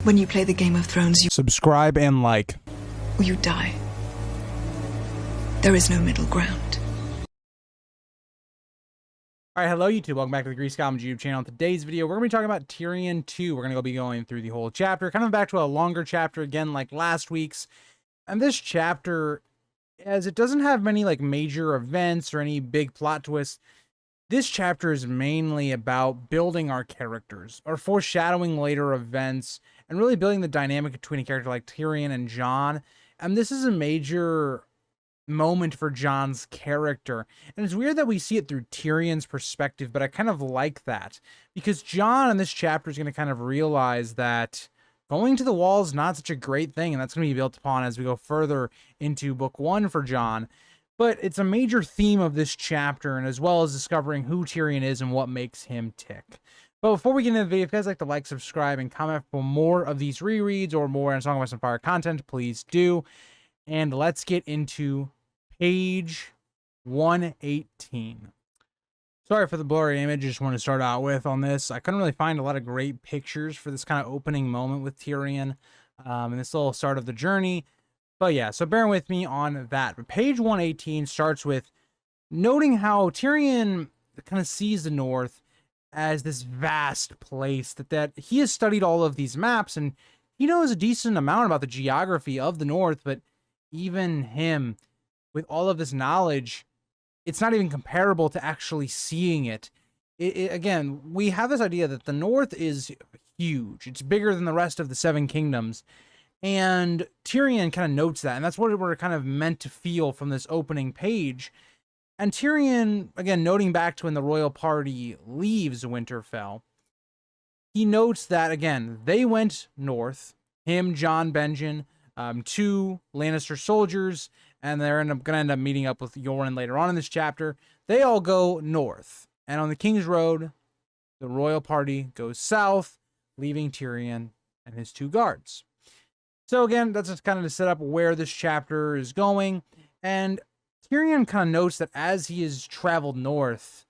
When you play the Game of Thrones, you Subscribe and like. or you die. There is no middle ground. Alright, hello YouTube, welcome back to the Grease Goblins YouTube channel. In today's video, we're going to be talking about Tyrion 2. We're going to be going through the whole chapter, kind of back to a longer chapter again like last week's. And this chapter, as it doesn't have many like major events or any big plot twists, this chapter is mainly about building our characters, or foreshadowing later events, and really building the dynamic between a character like Tyrion and Jon. And this is a major moment for Jon's character. And it's weird that we see it through Tyrion's perspective, but I kind of like that. Because Jon in this chapter is going to kind of realize that going to the wall is not such a great thing, and that's going to be built upon as we go further into book 1 for Jon. But it's a major theme of this chapter, and as well as discovering who Tyrion is and what makes him tick. But before we get into the video, if you guys like to like, subscribe, and comment for more of these rereads or more and Song of Ice and Fire content, please do. And let's get into page 118. Sorry for the blurry image, I just want to start out with on this. I couldn't really find a lot of great pictures for this kind of opening moment with Tyrion and this little start of the journey. But yeah, so bear with me on that. But page 118 starts with noting how Tyrion kind of sees the North as this vast place, that he has studied all of these maps and he knows a decent amount about the geography of the North, but even him, with all of this knowledge, it's not even comparable to actually seeing it. Again, we have this idea that the North is huge. It's bigger than the rest of the Seven Kingdoms. And Tyrion kind of notes that, and that's what we're kind of meant to feel from this opening page. And Tyrion, again, noting back to when the royal party leaves Winterfell, he notes that, again, they went north, him, Jon, Benjen, 2 Lannister soldiers, and they're going to end up meeting up with Yoren later on in this chapter. They all go north, and on the King's Road, the royal party goes south, leaving Tyrion and his 2 guards. So again, that's just kind of to set up where this chapter is going. And Tyrion kind of notes that as he has traveled north,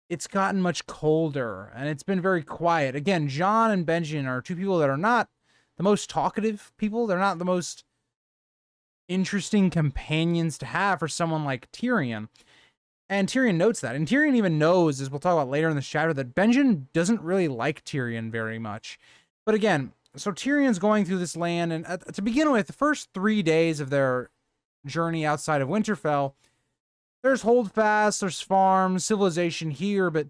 it's gotten much colder and it's been very quiet. Again, Jon and Benjen are 2 people that are not the most talkative people. They're not the most interesting companions to have for someone like Tyrion. And Tyrion notes that. And Tyrion even knows, as we'll talk about later in this chapter, that Benjen doesn't really like Tyrion very much. But again, so Tyrion's going through this land, and to begin with, the first 3 days of their journey outside of Winterfell, there's holdfast, there's farms, civilization here, but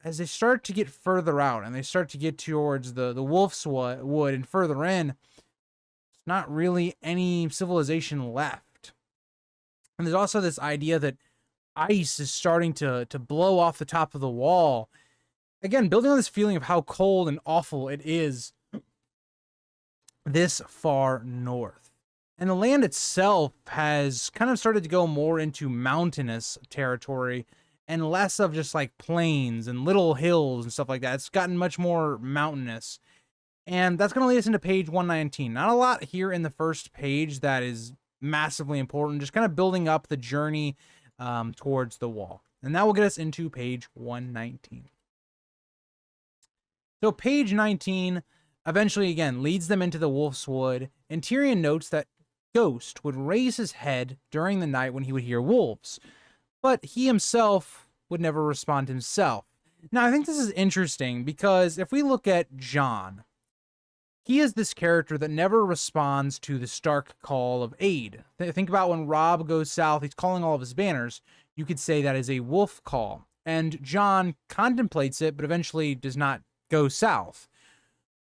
as they start to get further out, and they start to get towards the Wolf's Wood and further in, there's not really any civilization left. And there's also this idea that ice is starting to blow off the top of the wall. Again, building on this feeling of how cold and awful it is this far north. And the land itself has kind of started to go more into mountainous territory and less of just like plains and little hills and stuff like that. It's gotten much more mountainous. And that's going to lead us into page 119. Not a lot here in the first page that is massively important, just kind of building up the journey towards the wall. And that will get us into page 119. So page 19 eventually, again, leads them into the Wolf's Wood, and Tyrion notes that Ghost would raise his head during the night when he would hear wolves, but he himself would never respond himself. Now, I think this is interesting because if we look at Jon, he is this character that never responds to the Stark call of aid. Think about when Robb goes south, he's calling all of his banners. You could say that is a wolf call, and Jon contemplates it, but eventually does not go south.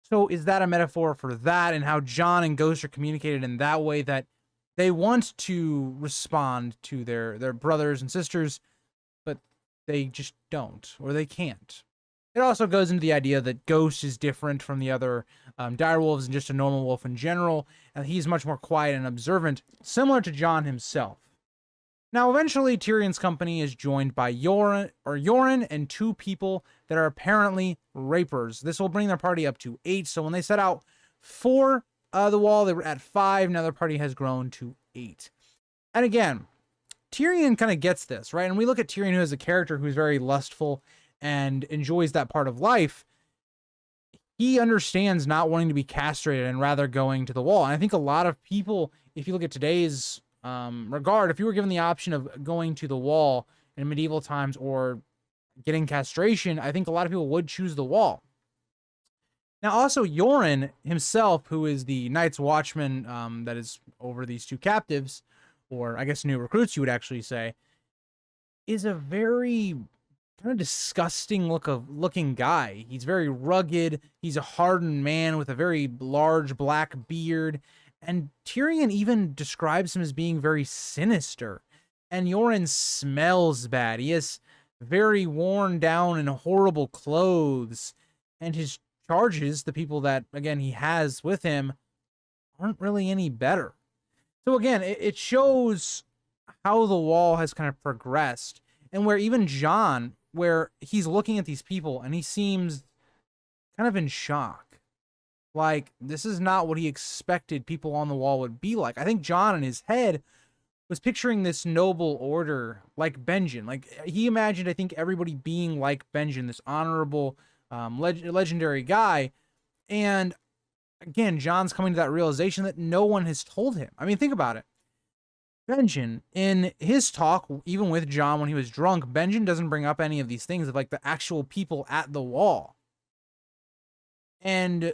So is that a metaphor for that, and how Jon and Ghost are communicated in that way, that they want to respond to their brothers and sisters, but they just don't, or they can't? It also goes into the idea that Ghost is different from the other direwolves and just a normal wolf in general, and he's much more quiet and observant, similar to Jon himself. Now, eventually, Tyrion's company is joined by Yoren and 2 people that are apparently rapers. This will bring their party up to 8. So when they set out for the wall, they were at 5. Now their party has grown to 8. And again, Tyrion kind of gets this, right? And we look at Tyrion, who is a character who's very lustful and enjoys that part of life. he understands not wanting to be castrated and rather going to the wall. And I think a lot of people, if you look at today's regard, if you were given the option of going to the wall in medieval times or getting castration, I think a lot of people would choose the wall. Now, also, Yoren himself, who is the Night's Watchman that is over these two captives, or I guess new recruits, you would actually say, is a very kind of disgusting looking guy. He's very rugged. He's a hardened man with a very large black beard. And Tyrion even describes him as being very sinister. And Yoren smells bad. He has very worn down and horrible clothes. And his charges, the people that, again, he has with him, aren't really any better. So again, it shows how the wall has kind of progressed. And where even Jon, where he's looking at these people and he seems kind of in shock. Like, this is not what he expected people on the wall would be like. I think Jon in his head was picturing this noble order like Benjen. Like, he imagined, I think, everybody being like Benjen, this honorable, legendary guy. And again, Jon's coming to that realization that no one has told him. I mean, think about it. Benjen, in his talk, even with Jon when he was drunk, Benjen doesn't bring up any of these things of like the actual people at the wall. And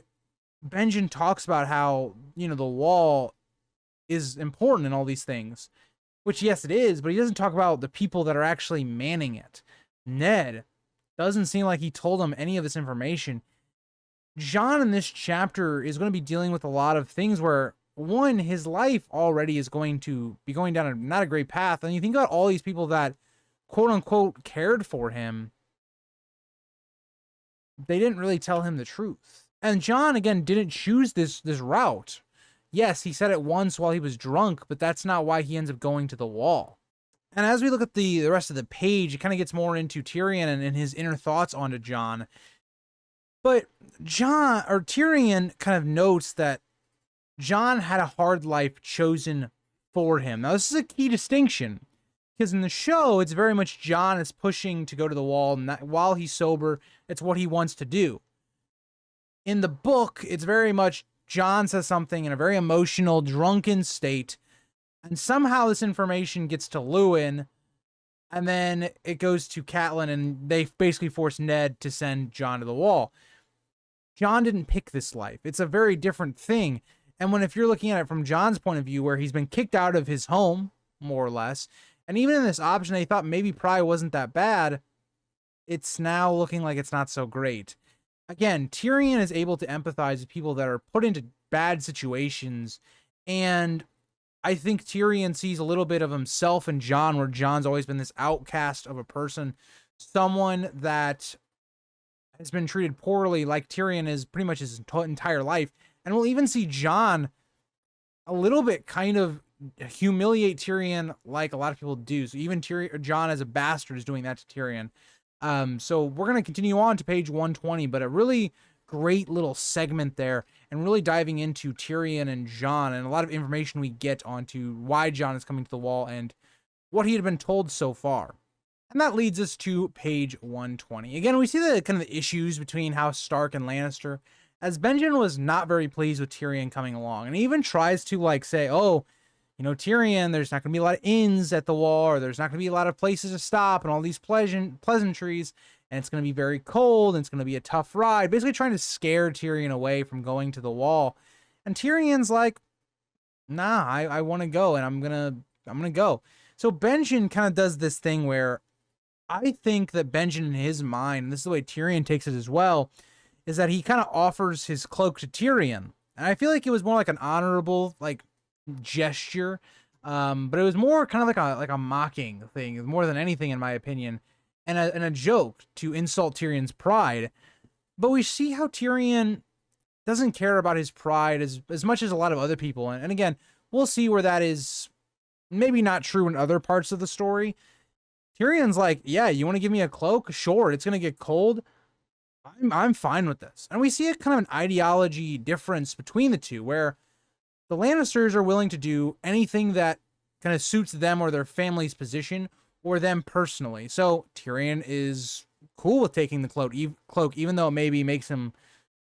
Benjen talks about how, you know, the wall is important in all these things, which yes, it is, but he doesn't talk about the people that are actually manning it. Ned doesn't seem like he told him any of this information. Jon in this chapter is going to be dealing with a lot of things where, one, his life already is going to be going down not a great path. And you think about all these people that, quote unquote, cared for him. They didn't really tell him the truth. And Jon, again, didn't choose this route. Yes, he said it once while he was drunk, but that's not why he ends up going to the wall. And as we look at the rest of the page, it kind of gets more into Tyrion and his inner thoughts onto Jon. But Tyrion kind of notes that Jon had a hard life chosen for him. Now, this is a key distinction, because in the show, it's very much Jon is pushing to go to the wall, and while he's sober, it's what he wants to do. In the book, it's very much Jon says something in a very emotional, drunken state, and somehow this information gets to Lewin, and then it goes to Catelyn, and they basically force Ned to send Jon to the wall. Jon didn't pick this life. It's a very different thing. And if you're looking at it from Jon's point of view, where he's been kicked out of his home, more or less, and even in this option they thought maybe probably wasn't that bad, it's now looking like it's not so great. Again, Tyrion is able to empathize with people that are put into bad situations, and I think Tyrion sees a little bit of himself in Jon, where Jon's always been this outcast of a person, someone that has been treated poorly, like Tyrion is pretty much his entire life. And we'll even see Jon a little bit kind of humiliate Tyrion like a lot of people do. So even Jon as a bastard is doing that to Tyrion. So we're going to continue on to page 120, but a really great little segment there, and really diving into Tyrion and Jon, and a lot of information we get onto why Jon is coming to the wall and what he had been told so far. And that leads us to page 120. Again, we see the kind of the issues between House Stark and Lannister, as Benjen was not very pleased with Tyrion coming along, and he even tries to like say, oh, you know, Tyrion, there's not going to be a lot of inns at the wall, or there's not going to be a lot of places to stop and all these pleasantries, and it's going to be very cold, and it's going to be a tough ride, basically trying to scare Tyrion away from going to the wall. And Tyrion's like, nah, I want to go, and I'm going to go. So Benjen kind of does this thing where I think that Benjen in his mind, and this is the way Tyrion takes it as well, is that he kind of offers his cloak to Tyrion. And I feel like it was more like an honorable like gesture, but it was more kind of like a mocking thing more than anything, in my opinion, and a joke to insult Tyrion's pride. But we see how Tyrion doesn't care about his pride as much as a lot of other people. And again, we'll see where that is maybe not true in other parts of the story. Tyrion's like, yeah, you want to give me a cloak? Sure, it's going to get cold. I'm fine with this. And we see a kind of an ideology difference between the two, where the Lannisters are willing to do anything that kind of suits them or their family's position or them personally. So Tyrion is cool with taking the cloak, even though it maybe makes him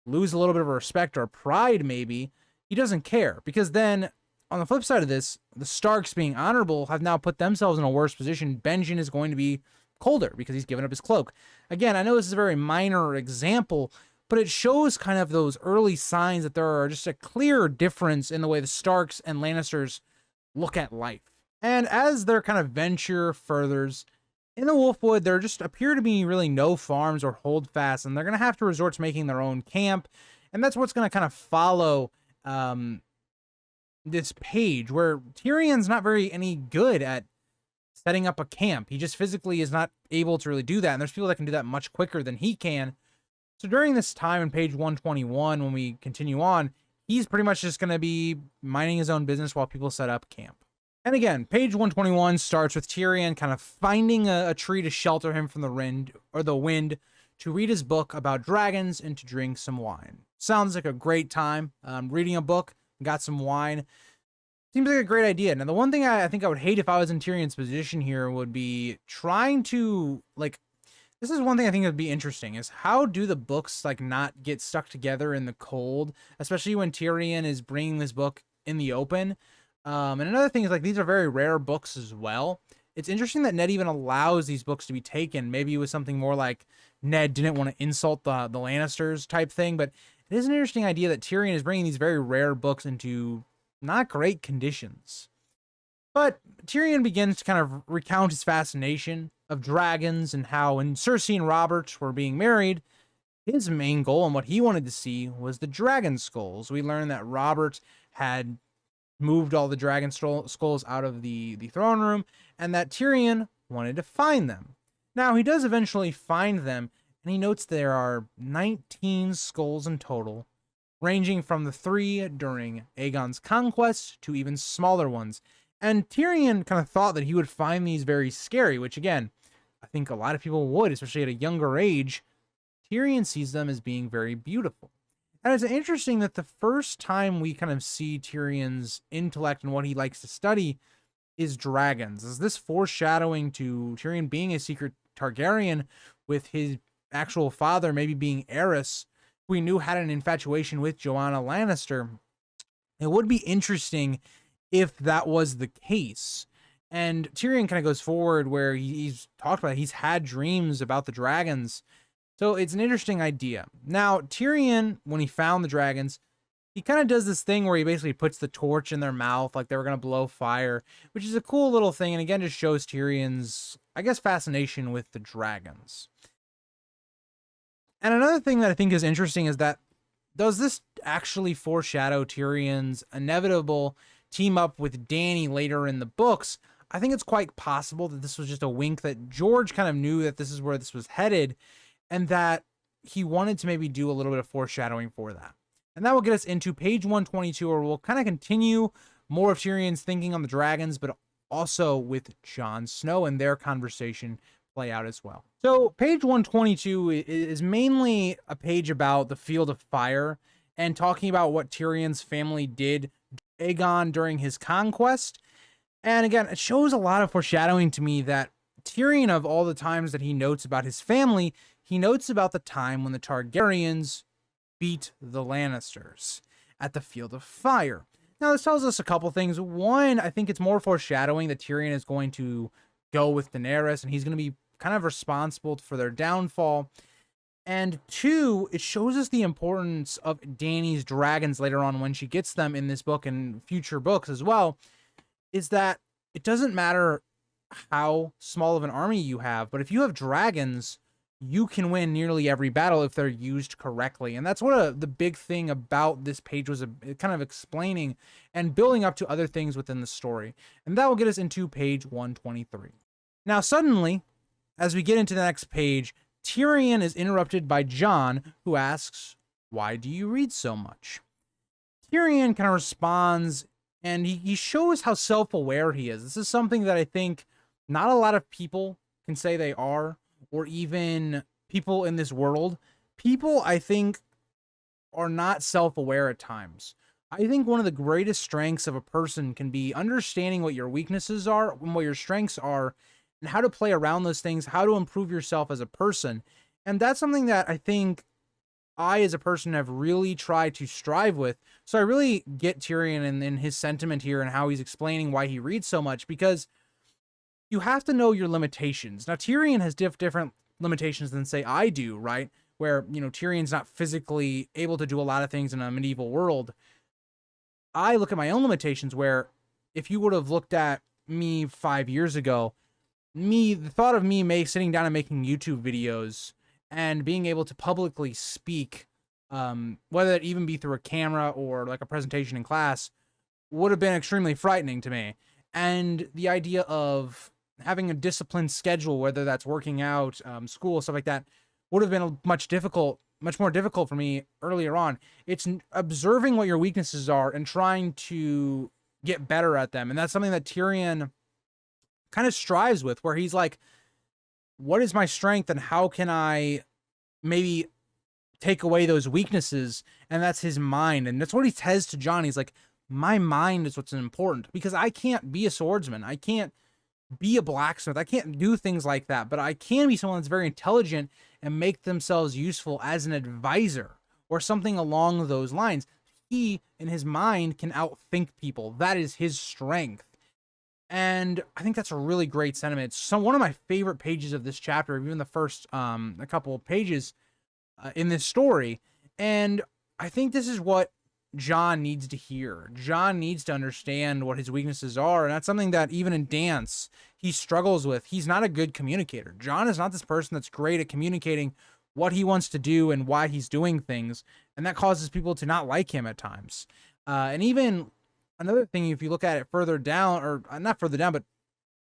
lose a little bit of respect or pride, maybe, he doesn't care. Because then, on the flip side of this, the Starks, being honorable, have now put themselves in a worse position. Benjen is going to be colder because he's given up his cloak. Again, I know this is a very minor example, but it shows kind of those early signs that there are just a clear difference in the way the Starks and Lannisters look at life. And as their kind of venture furthers, in the Wolfwood, there just appear to be really no farms or holdfasts, and they're going to have to resort to making their own camp. And that's what's going to kind of follow this page, where Tyrion's not very any good at setting up a camp. He just physically is not able to really do that, and there's people that can do that much quicker than he can. So during this time in page 121, when we continue on, he's pretty much just going to be minding his own business while people set up camp. And again, page 121 starts with Tyrion kind of finding a tree to shelter him from the wind, to read his book about dragons and to drink some wine. Sounds like a great time. Reading a book, got some wine. Seems like a great idea. Now, the one thing I think I would hate if I was in Tyrion's position here would be trying to, like, this is one thing I think would be interesting, is how do the books, like, not get stuck together in the cold, especially when Tyrion is bringing this book in the open. And another thing is, like, these are very rare books as well. It's interesting that Ned even allows these books to be taken. Maybe it was something more like Ned didn't want to insult the Lannisters type thing, but it is an interesting idea that Tyrion is bringing these very rare books into not great conditions. But Tyrion begins to kind of recount his fascination of dragons and how when Cersei and Robert were being married, his main goal and what he wanted to see was the dragon skulls. We learned that Robert had moved all the dragon skulls out of the throne room, and that Tyrion wanted to find them. Now, he does eventually find them, and he notes there are 19 skulls in total, ranging from the 3 during Aegon's conquest to even smaller ones. And Tyrion kind of thought that he would find these very scary, which again, I think a lot of people would, especially at a younger age. Tyrion sees them as being very beautiful. And it's interesting that the first time we kind of see Tyrion's intellect and what he likes to study is dragons. Is this foreshadowing to Tyrion being a secret Targaryen, with his actual father maybe being Aerys, who we knew had an infatuation with Joanna Lannister? It would be interesting if that was the case. And Tyrion kind of goes forward where he's talked about it. He's had dreams about the dragons. So it's an interesting idea. Now, Tyrion, when he found the dragons, he kind of does this thing where he basically puts the torch in their mouth like they were going to blow fire, which is a cool little thing. And again, just shows Tyrion's, I guess, fascination with the dragons. And another thing that I think is interesting is that, does this actually foreshadow Tyrion's inevitable team up with Dany later in the books? I think it's quite possible that this was just a wink that George kind of knew that this is where this was headed, and that he wanted to maybe do a little bit of foreshadowing for that. And that will get us into page 122, where we'll kind of continue more of Tyrion's thinking on the dragons, but also with Jon Snow and their conversation play out as well. So page 122 is mainly a page about the Field of Fire and talking about what Tyrion's family did to Aegon during his conquest. And again, it shows a lot of foreshadowing to me that Tyrion, of all the times that he notes about his family, he notes about the time when the Targaryens beat the Lannisters at the Field of Fire. Now, this tells us a couple things. One, I think it's more foreshadowing that Tyrion is going to go with Daenerys, and he's going to be kind of responsible for their downfall. And two, it shows us the importance of Dany's dragons later on when she gets them in this book and future books as well, is that it doesn't matter how small of an army you have, but if you have dragons, you can win nearly every battle if they're used correctly. And that's what the big thing about this page was, kind of explaining and building up to other things within the story. And that will get us into page 123. Now, suddenly, as we get into the next page, Tyrion is interrupted by Jon, who asks, "Why do you read so much?" Tyrion kind of responds, and he shows how self-aware he is. This is something that I think not a lot of people can say they are, or even people in this world. People, I think, are not self-aware at times. I think one of the greatest strengths of a person can be understanding what your weaknesses are and what your strengths are, and how to play around those things, how to improve yourself as a person. And that's something that I think I, as a person, have really tried to strive with. So I really get Tyrion and his sentiment here and how he's explaining why he reads so much, because you have to know your limitations. Now, Tyrion has different limitations than, say, I do, right? Where, Tyrion's not physically able to do a lot of things in a medieval world. I look at my own limitations where if you would have looked at me 5 years ago, the thought of me sitting down and making YouTube videos and being able to publicly speak, whether it even be through a camera or like a presentation in class, would have been extremely frightening to me. And the idea of having a disciplined schedule, whether that's working out, school, stuff like that, would have been much more difficult for me earlier on. It's observing what your weaknesses are and trying to get better at them. And that's something that Tyrion kind of strives with, where he's like, what is my strength and how can I maybe take away those weaknesses? And that's his mind. And that's what he says to Jon. He's like, my mind is what's important, because I can't be a swordsman. I can't be a blacksmith. I can't do things like that, but I can be someone that's very intelligent and make themselves useful as an advisor or something along those lines. He, in his mind, can outthink people. That is his strength. And I think that's a really great sentiment. It's one of my favorite pages of this chapter, even the first a couple of pages in this story. And I think this is what Jon needs to hear. Jon needs to understand what his weaknesses are, and that's something that even in dance he struggles with. He's not a good communicator. Jon is not this person that's great at communicating what he wants to do and why he's doing things, and that causes people to not like him at times. And even another thing, if you look at it further down, or not further down, but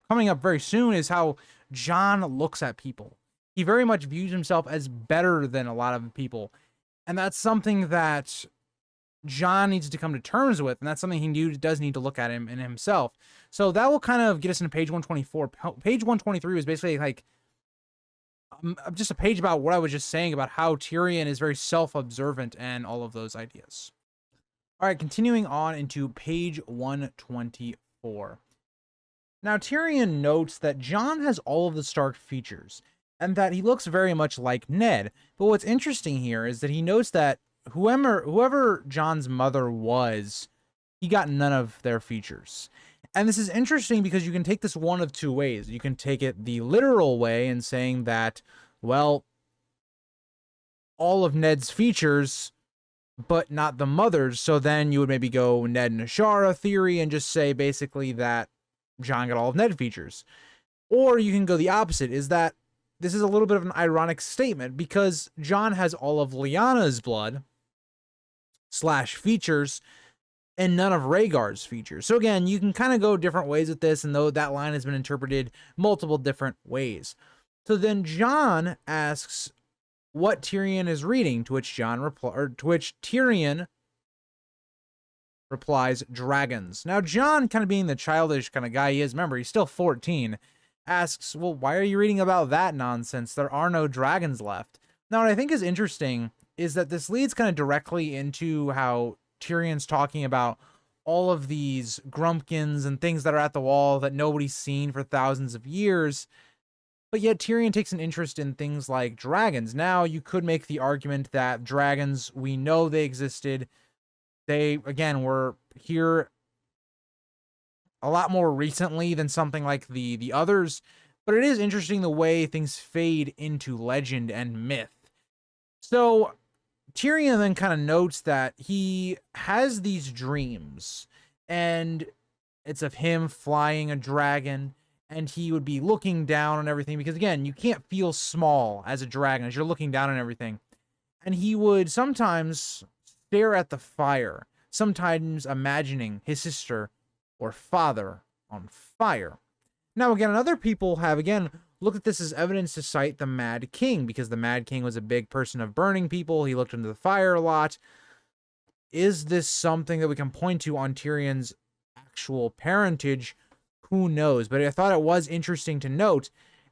coming up very soon, is how Jon looks at people. He very much views himself as better than a lot of people, and that's something that Jon needs to come to terms with, and that's something he does need to look at him in himself. So that will kind of get us into page 124. Page 123 was basically like just a page about what I was just saying about how Tyrion is very self-observant and all of those ideas. All right, continuing on into page 124. Now, Tyrion notes that Jon has all of the Stark features, and that he looks very much like Ned. But what's interesting here is that he notes that whoever Jon's mother was, he got none of their features. And this is interesting because you can take this one of two ways. You can take it the literal way in saying that, well, all of Ned's features, but not the mother's. So then you would maybe go Ned and Ashara theory and just say basically that Jon got all of Ned features. Or you can go the opposite, is that this is a little bit of an ironic statement because Jon has all of Lyanna's blood / features and none of Rhaegar's features. So again, you can kind of go different ways with this, and though that line has been interpreted multiple different ways. So then Jon asks what Tyrion is reading, to which Tyrion replies, dragons. Now Jon, kind of being the childish kind of guy he is, remember, he's still 14, asks, well, why are you reading about that nonsense? There are no dragons left. Now, what I think is interesting is that this leads kind of directly into how Tyrion's talking about all of these grumpkins and things that are at the wall that nobody's seen for thousands of years. But yet Tyrion takes an interest in things like dragons. Now, you could make the argument that dragons, we know they existed. They, again, were here a lot more recently than something like the others. But it is interesting the way things fade into legend and myth. So Tyrion then kind of notes that he has these dreams, and it's of him flying a dragon, and he would be looking down on everything, because again, you can't feel small as a dragon as you're looking down on everything. And he would sometimes stare at the fire, sometimes imagining his sister or father on fire. Now again, other people have looked at this as evidence to cite the Mad King, because the Mad King was a big person of burning people. He looked into the fire a lot. Is this something that we can point to on Tyrion's actual parentage? Who knows? But I thought it was interesting to note.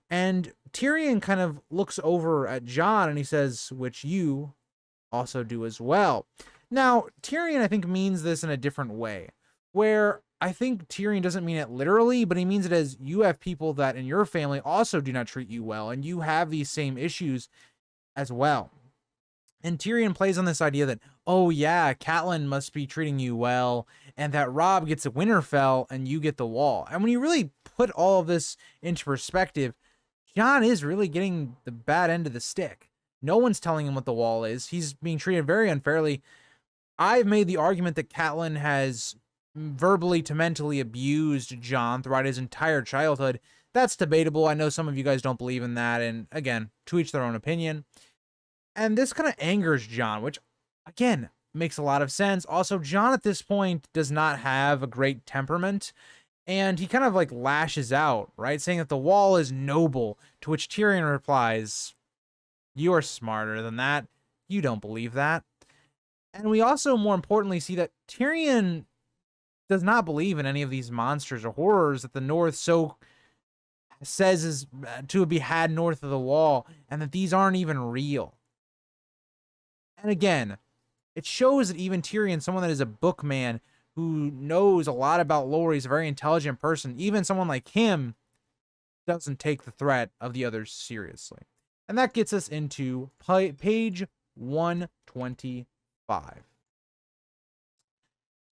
And Tyrion kind of looks over at Jon and he says, which you also do as well. Now, Tyrion, I think, means this in a different way, where I think Tyrion doesn't mean it literally, but he means it as you have people that in your family also do not treat you well, and you have these same issues as well. And Tyrion plays on this idea that, oh yeah, Catelyn must be treating you well, and that Robb gets a Winterfell and you get the Wall. And when you really put all of this into perspective, Jon is really getting the bad end of the stick. No one's telling him what the Wall is. He's being treated very unfairly. I've made the argument that Catelyn has verbally to mentally abused Jon throughout his entire childhood. That's debatable. I know some of you guys don't believe in that, and again, to each their own opinion. And this kind of angers Jon, which, again, makes a lot of sense. Also, Jon at this point does not have a great temperament, and he kind of like lashes out, right? Saying that the Wall is noble, to which Tyrion replies, "You are smarter than that. You don't believe that." And we also, more importantly, see that Tyrion does not believe in any of these monsters or horrors that the North so says is to be had north of the Wall, and that these aren't even real. And again, it shows that even Tyrion, someone that is a bookman who knows a lot about lore, he's a very intelligent person, even someone like him doesn't take the threat of the others seriously. And that gets us into page 125.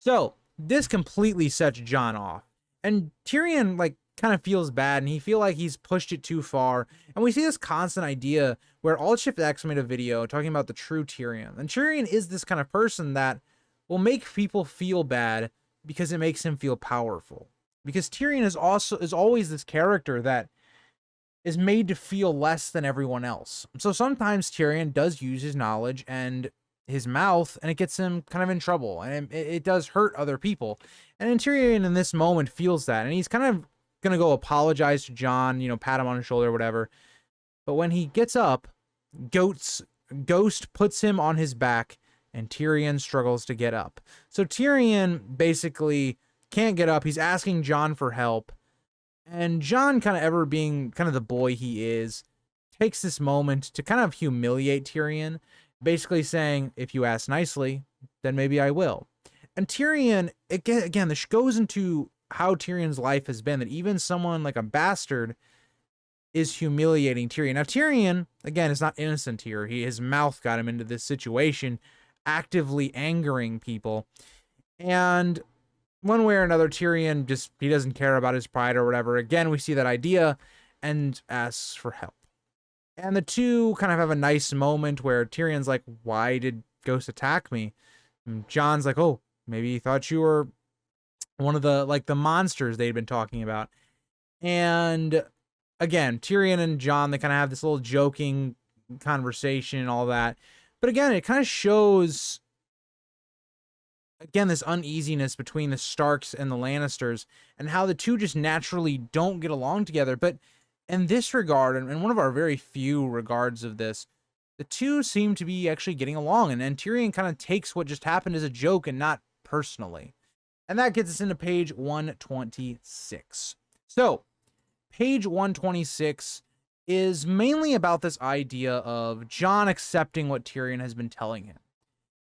So this completely sets Jon off. And Tyrion, like, kind of feels bad, and he feels like he's pushed it too far. And we see this constant idea where AltShiftX made a video talking about the true Tyrion. And Tyrion is this kind of person that will make people feel bad because it makes him feel powerful. Because Tyrion is always this character that is made to feel less than everyone else. So sometimes Tyrion does use his knowledge and his mouth, and it gets him kind of in trouble, and it does hurt other people. And Tyrion in this moment feels that, and he's kind of gonna go apologize to Jon, pat him on his shoulder or whatever. But when he gets up, Ghost puts him on his back, and Tyrion struggles to get up. So Tyrion basically can't get up. He's asking Jon for help, and Jon, kind of ever being kind of the boy he is, takes this moment to kind of humiliate Tyrion, basically saying, "If you ask nicely, then maybe I will." And Tyrion, again, this goes into how Tyrion's life has been, that even someone like a bastard is humiliating Tyrion. Now, Tyrion, again, is not innocent here. His mouth got him into this situation, actively angering people. And one way or another, Tyrion he doesn't care about his pride or whatever. Again, we see that idea and asks for help. And the two kind of have a nice moment where Tyrion's like, "Why did Ghost attack me?" And Jon's like, "Oh, maybe he thought you were one of the monsters they'd been talking about." And again, Tyrion and Jon, they kind of have this little joking conversation and all that. But again, it kind of shows, again, this uneasiness between the Starks and the Lannisters, and how the two just naturally don't get along together. But in this regard, and one of our very few regards of this, the two seem to be actually getting along. And Tyrion kind of takes what just happened as a joke and not personally. And that gets us into page 126. So, page 126 is mainly about this idea of Jon accepting what Tyrion has been telling him.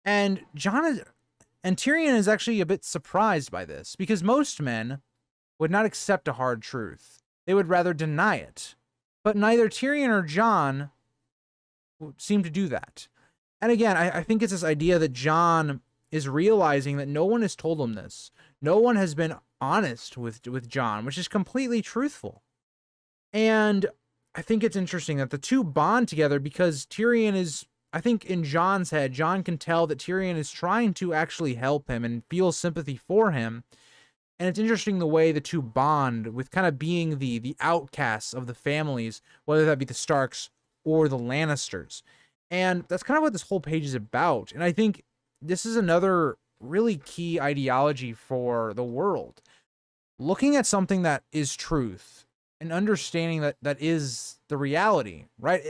And Tyrion is actually a bit surprised by this, because most men would not accept a hard truth. They would rather deny it. But neither Tyrion or Jon seem to do that. And again, I think it's this idea that Jon is realizing that no one has told him this. No one has been honest with Jon, which is completely truthful. And I think it's interesting that the two bond together, because Tyrion is, I think in Jon's head, Jon can tell that Tyrion is trying to actually help him and feel sympathy for him. And it's interesting the way the two bond with kind of being the outcasts of the families, whether that be the Starks or the Lannisters. And that's kind of what this whole page is about. And I think this is another really key ideology for the world. Looking at something that is truth and understanding that is the reality, right?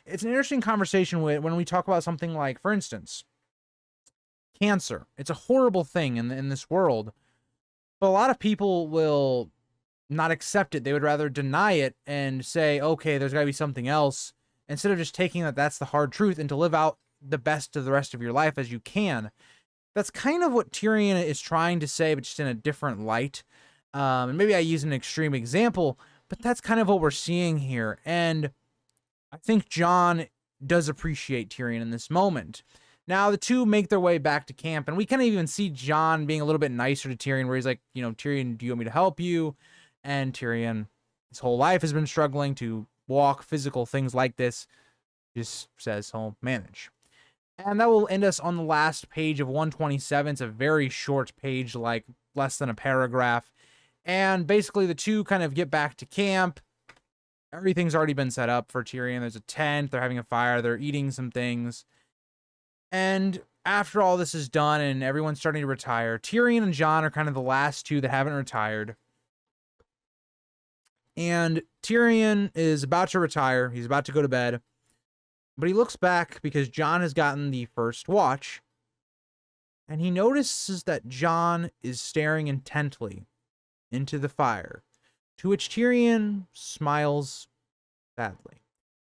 It's an interesting conversation when we talk about something like, for instance, cancer. It's a horrible thing in this world, but a lot of people will not accept it. They would rather deny it and say, okay, there's got to be something else, instead of just taking that's the hard truth and to live out the best of the rest of your life as you can. That's kind of what Tyrion is trying to say, but just in a different light. And maybe I use an extreme example, but that's kind of what we're seeing here. And I think Jon does appreciate Tyrion in this moment. Now, the two make their way back to camp, and we kind of even see Jon being a little bit nicer to Tyrion, where he's like, you know, Tyrion, do you want me to help you? And Tyrion, his whole life has been struggling to walk, physical things like this, just says he'll manage. And that will end us on the last page of 127. It's a very short page, like less than a paragraph. And basically the two kind of get back to camp. Everything's already been set up for Tyrion. There's a tent, they're having a fire, they're eating some things. And after all this is done and everyone's starting to retire, Tyrion and Jon are kind of the last two that haven't retired. And Tyrion is about to retire. He's about to go to bed. But he looks back because Jon has gotten the first watch. And he notices that Jon is staring intently into the fire, to which Tyrion smiles sadly.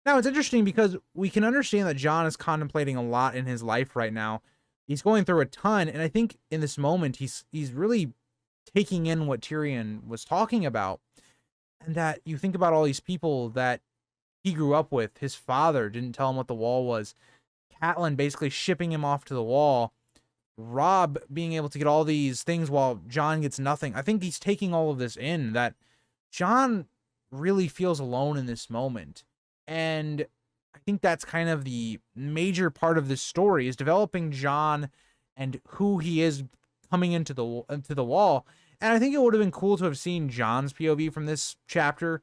Now, it's interesting because we can understand that Jon is contemplating a lot in his life right now. He's going through a ton, and I think in this moment, he's really taking in what Tyrion was talking about. And that you think about all these people that he grew up with. His father didn't tell him what the wall was. Catelyn basically shipping him off to the wall. Robb being able to get all these things while Jon gets nothing. I think he's taking all of this in, that Jon really feels alone in this moment. And I think that's kind of the major part of this story, is developing Jon and who he is coming into the wall. And I think it would have been cool to have seen Jon's POV from this chapter.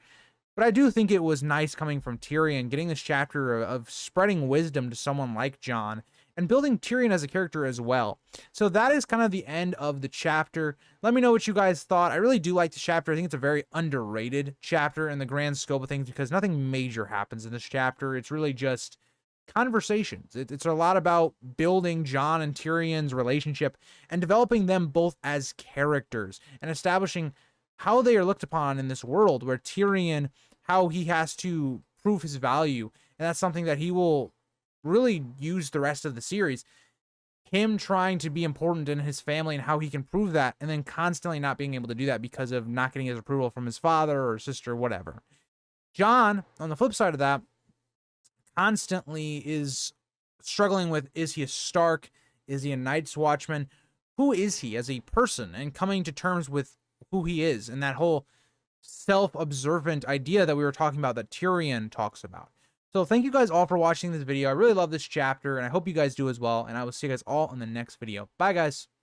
But I do think it was nice coming from Tyrion, getting this chapter of spreading wisdom to someone like Jon and building Tyrion as a character as well. So that is kind of the end of the chapter. Let me know what you guys thought. I really do like this chapter. I think it's a very underrated chapter in the grand scope of things because nothing major happens in this chapter. It's really just conversations. It's a lot about building Jon and Tyrion's relationship and developing them both as characters and establishing how they are looked upon in this world, where Tyrion, how he has to prove his value. And that's something that he will really use the rest of the series. Him trying to be important in his family and how he can prove that, and then constantly not being able to do that because of not getting his approval from his father or sister or whatever. Jon, on the flip side of that, constantly is struggling with, is he a Stark? Is he a Night's Watchman? Who is he as a person? And coming to terms with who he is, and that whole self-observant idea that we were talking about, that Tyrion talks about. So thank you guys all for watching this video. I really love this chapter, and I hope you guys do as well, and I will see you guys all in the next video. Bye, guys.